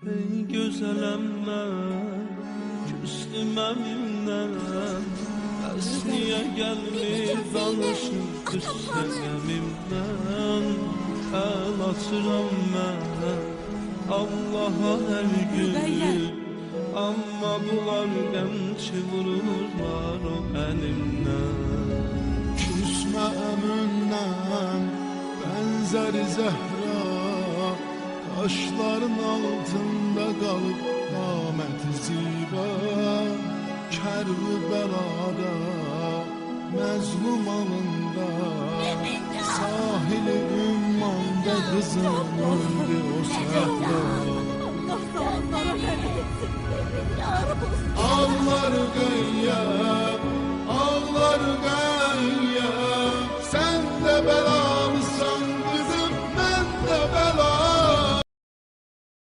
Ey güzeləm mən, küstüm əmimdən. Bəs niyə gəlmir danışır düşsən əmimdən. Əl açıram mən Allaha hər gün, amma bunlar qəmçi vururlar o əlimdən. Küsmə əmimdən, bənzəri zəhra, taşların altında qalıb qaməti ziba. Kərbəladə, məzlum alında, sahili ümmanda qızım öldü o səhra.